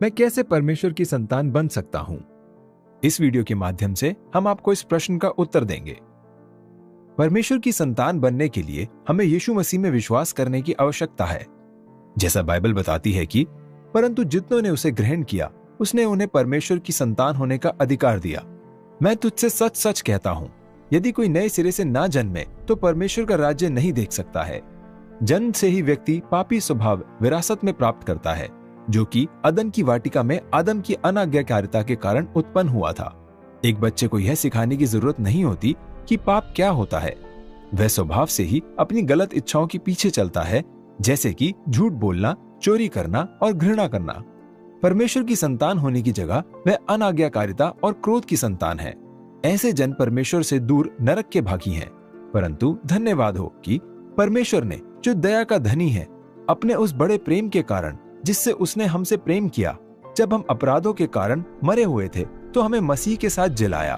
मैं कैसे परमेश्वर की संतान बन सकता हूं? इस वीडियो के माध्यम से हम आपको इस प्रश्न का उत्तर देंगे। परमेश्वर की संतान बनने के लिए हमें यीशु मसीह में विश्वास करने की आवश्यकता है। जैसा बाइबल बताती है कि परंतु जितनों ने उसे ग्रहण किया, उसने उन्हें परमेश्वर की संतान होने का अधिकार दिया। मैं तुझसे सच सच कहता हूं, यदि कोई नए सिरे से ना जन्मे तो परमेश्वर का राज्य नहीं देख सकता है। जन्म से ही व्यक्ति पापी स्वभाव विरासत में प्राप्त करता है, जो कि अदन की वाटिका में आदम की अनाज्ञाकारिता के कारण उत्पन्न हुआ था। एक बच्चे को यह सिखाने की जरूरत नहीं होती कि पाप क्या होता है। वह स्वभाव से ही अपनी गलत इच्छाओं के पीछे चलता है, जैसे कि झूठ बोलना, चोरी करना और घृणा करना। परमेश्वर की संतान होने की जगह वह अनाज्ञाकारिता और क्रोध की संतान है। ऐसे जन परमेश्वर से दूर नरक के भागी हैं। परंतु धन्यवाद हो कि परमेश्वर ने, जो दया का धनी है, अपने उस बड़े प्रेम के कारण जिससे उसने हमसे प्रेम किया, जब हम अपराधों के कारण मरे हुए थे तो हमें मसीह के साथ जिलाया।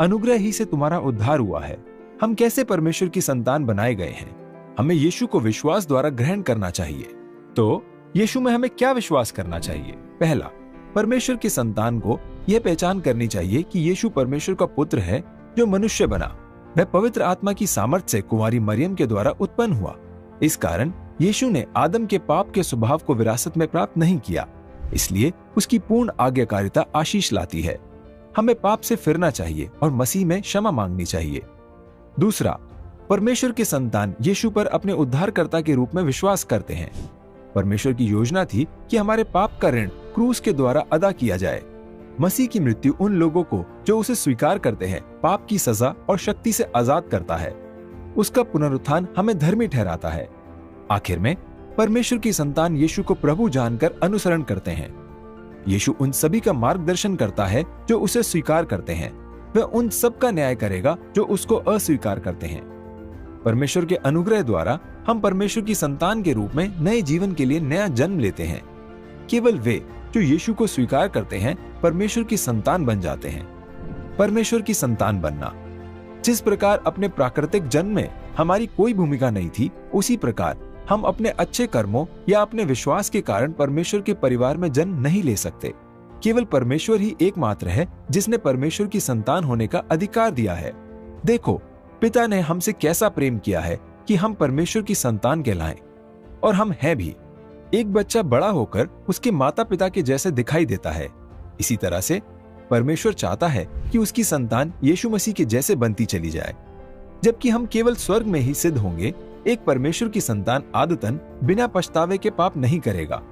अनुग्रह ही से तुम्हारा उद्धार हुआ है। हम कैसे परमेश्वर की संतान बनाए गए हैं? हमें यीशु को विश्वास द्वारा ग्रहण करना चाहिए। तो यीशु में हमें क्या विश्वास करना चाहिए? पहला, परमेश्वर की संतान को यह पहचान करनी चाहिए कि यीशु परमेश्वर का पुत्र है जो मनुष्य बना। वह पवित्र आत्मा की सामर्थ्य से कुंवारी मरियम के द्वारा उत्पन्न हुआ। इस कारण यीशु ने आदम के पाप के स्वभाव को विरासत में प्राप्त नहीं किया, इसलिए उसकी पूर्ण आज्ञाकारिता आशीष लाती है। हमें पाप से फिरना चाहिए और मसीह में क्षमा मांगनी चाहिए। दूसरा, परमेश्वर के संतान यीशु पर अपने उद्धारकर्ता के रूप में विश्वास करते हैं। परमेश्वर की योजना थी कि हमारे पाप का ऋण क्रूस के द्वारा अदा किया जाए। मसीह की मृत्यु उन लोगों को जो उसे स्वीकार करते हैं पाप की सजा और शक्ति से आजाद करता है। उसका पुनरुत्थान हमें धर्मी ठहराता है। आखिर में परमेश्वर की संतान यीशु को प्रभु जानकर अनुसरण करते हैं। यीशु उन सभी का मार्गदर्शन करता है जो उसे स्वीकार करते हैं। वह उन सब का न्याय करेगा जो उसको अस्वीकार करते हैं। परमेश्वर के अनुग्रह द्वारा हम परमेश्वर की संतान के रूप में नए जीवन के लिए नया जन्म लेते हैं। केवल वे जो यीशु को स्वीकार करते हैं परमेश्वर की संतान बन जाते हैं। परमेश्वर की संतान बनना। जिस प्रकार अपने प्राकृतिक जन्म में हमारी कोई भूमिका नहीं थी, उसी प्रकार हम अपने अच्छे कर्मों या अपने विश्वास के कारण परमेश्वर के परिवार में जन्म नहीं ले सकते। केवल परमेश्वर ही एकमात्र है जिसने परमेश्वर की संतान होने का अधिकार दिया है। देखो, पिता ने हमसे कैसा प्रेम किया है कि हम परमेश्वर की संतान कहलाएं, और हम हैं भी। एक बच्चा बड़ा होकर उसके माता पिता के जैसे दिखाई देता है। इसी तरह से परमेश्वर चाहता है कि उसकी संतान यीशु मसीह के जैसे बनती चली जाए। जबकि हम केवल स्वर्ग में ही सिद्ध होंगे, एक परमेश्वर की संतान आदतन बिना पछतावे के पाप नहीं करेगा।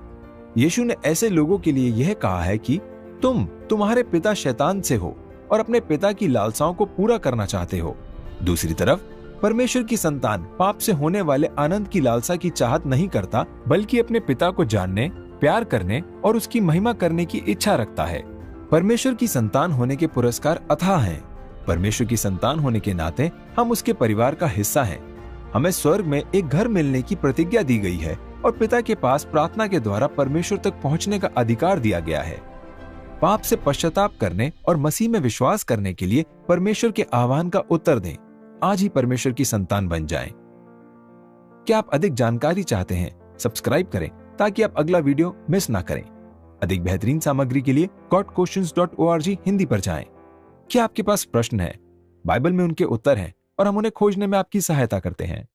यीशु ने ऐसे लोगों के लिए यह कहा है कि तुम्हारे पिता शैतान से हो और अपने पिता की लालसाओं को पूरा करना चाहते हो। दूसरी तरफ परमेश्वर की संतान पाप से होने वाले आनंद की लालसा की चाहत नहीं करता, बल्कि अपने पिता को जानने, प्यार करने और उसकी महिमा करने की इच्छा रखता है। परमेश्वर की संतान होने के पुरस्कार अथाह हैं। परमेश्वर की संतान होने के नाते हम उसके परिवार का हिस्सा हैं। हमें स्वर्ग में एक घर मिलने की प्रतिज्ञा दी गई है और पिता के पास प्रार्थना के द्वारा परमेश्वर तक पहुंचने का अधिकार दिया गया है। पाप से पश्चाताप करने और मसीह में विश्वास करने के लिए परमेश्वर के आह्वान का उत्तर दें। आज ही परमेश्वर की संतान बन जाएं। क्या आप अधिक जानकारी चाहते हैं? सब्सक्राइब करें ताकि आप अगला वीडियो मिस ना करें। अधिक बेहतरीन सामग्री के लिए godquestions.org हिंदी पर जाएं। क्या आपके पास प्रश्न है? बाइबल में उनके उत्तर हैं और हम उन्हें खोजने में आपकी सहायता करते हैं।